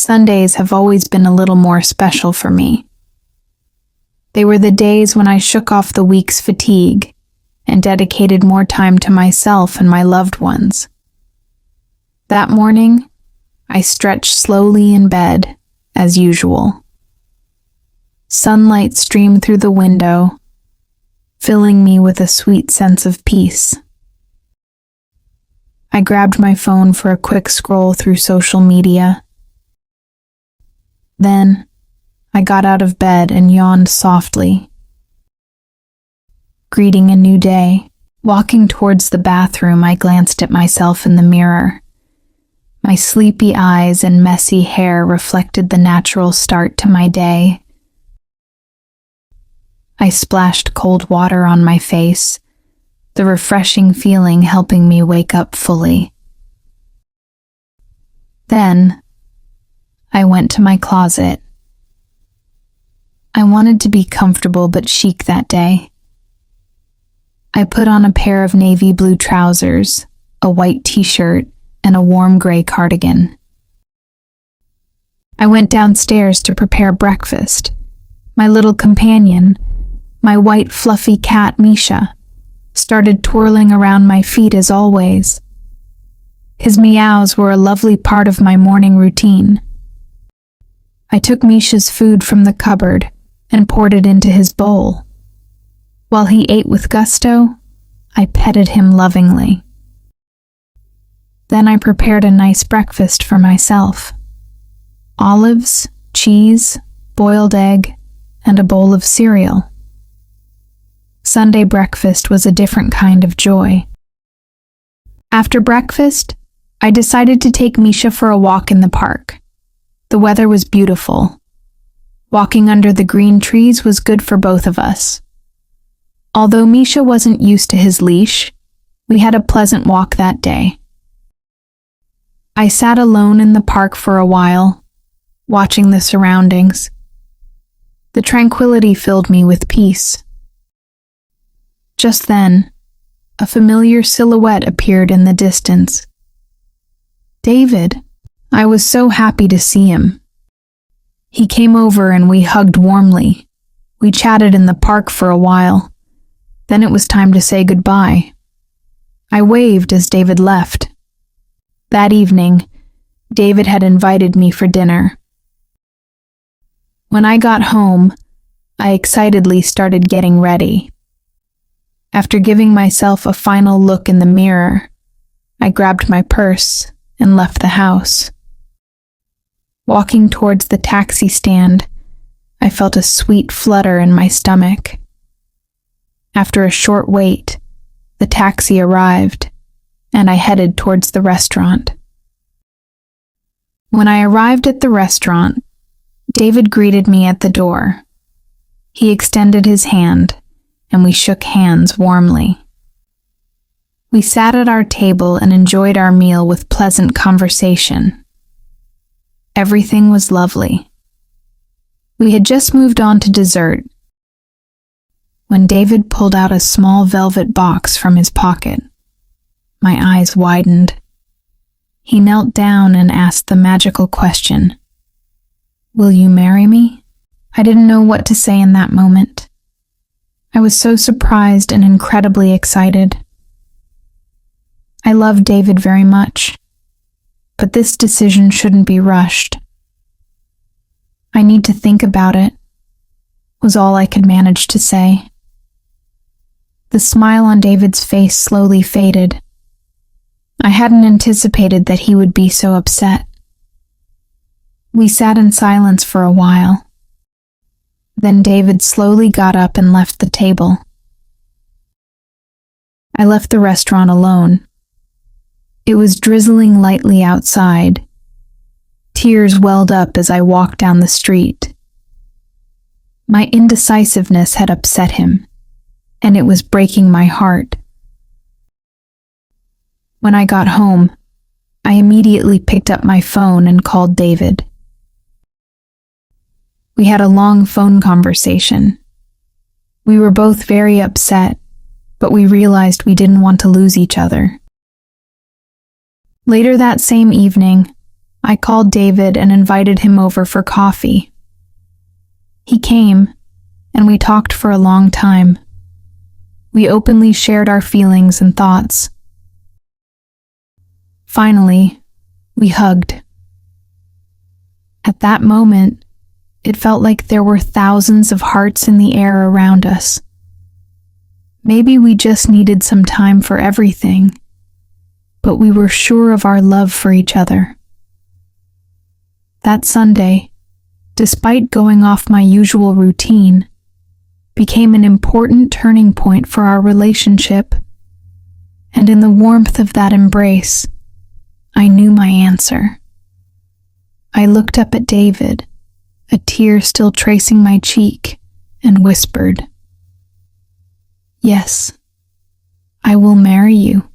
Sundays have always been a little more special for me. They were the days when I shook off the week's fatigue and dedicated more time to myself and my loved ones. That morning, I stretched slowly in bed, as usual. Sunlight streamed through the window, filling me with a sweet sense of peace. I grabbed my phone for a quick scroll through social media. Then, I got out of bed and yawned softly. Greeting a new day, walking towards the bathroom, I glanced at myself in the mirror. My sleepy eyes and messy hair reflected the natural start to my day. I splashed cold water on my face, the refreshing feeling helping me wake up fully. Then, I went to my closet. I wanted to be comfortable but chic that day. I put on a pair of navy blue trousers, a white t-shirt, and a warm gray cardigan. I went downstairs to prepare breakfast. My little companion, my white fluffy cat Misha, started twirling around my feet as always. His meows were a lovely part of my morning routine. I took Misha's food from the cupboard and poured it into his bowl. While he ate with gusto, I petted him lovingly. Then I prepared a nice breakfast for myself. Olives, cheese, boiled egg, and a bowl of cereal. Sunday breakfast was a different kind of joy. After breakfast, I decided to take Misha for a walk in the park. The weather was beautiful. Walking under the green trees was good for both of us. Although Misha wasn't used to his leash, we had a pleasant walk that day. I sat alone in the park for a while, watching the surroundings. The tranquility filled me with peace. Just then, a familiar silhouette appeared in the distance. David. I was so happy to see him. He came over and we hugged warmly. We chatted in the park for a while. Then it was time to say goodbye. I waved as David left. That evening, David had invited me for dinner. When I got home, I excitedly started getting ready. After giving myself a final look in the mirror, I grabbed my purse and left the house. Walking towards the taxi stand, I felt a sweet flutter in my stomach. After a short wait, the taxi arrived, and I headed towards the restaurant. When I arrived at the restaurant, David greeted me at the door. He extended his hand, and we shook hands warmly. We sat at our table and enjoyed our meal with pleasant conversation. Everything was lovely. We had just moved on to dessert when David pulled out a small velvet box from his pocket. My eyes widened. He knelt down and asked the magical question, "Will you marry me?" I didn't know what to say in that moment. I was so surprised and incredibly excited. I love David very much, but this decision shouldn't be rushed. "I need to think about it," was all I could manage to say. The smile on David's face slowly faded. I hadn't anticipated that he would be so upset. We sat in silence for a while. Then David slowly got up and left the table. I left the restaurant alone. It was drizzling lightly outside. Tears welled up as I walked down the street. My indecisiveness had upset him, and it was breaking my heart. When I got home, I immediately picked up my phone and called David. We had a long phone conversation. We were both very upset, but we realized we didn't want to lose each other. Later that same evening, I called David and invited him over for coffee. He came, and we talked for a long time. We openly shared our feelings and thoughts. Finally, we hugged. At that moment, it felt like there were thousands of hearts in the air around us. Maybe we just needed some time for everything, but we were sure of our love for each other. That Sunday, despite going off my usual routine, became an important turning point for our relationship, and in the warmth of that embrace, I knew my answer. I looked up at David, a tear still tracing my cheek, and whispered, "Yes, I will marry you."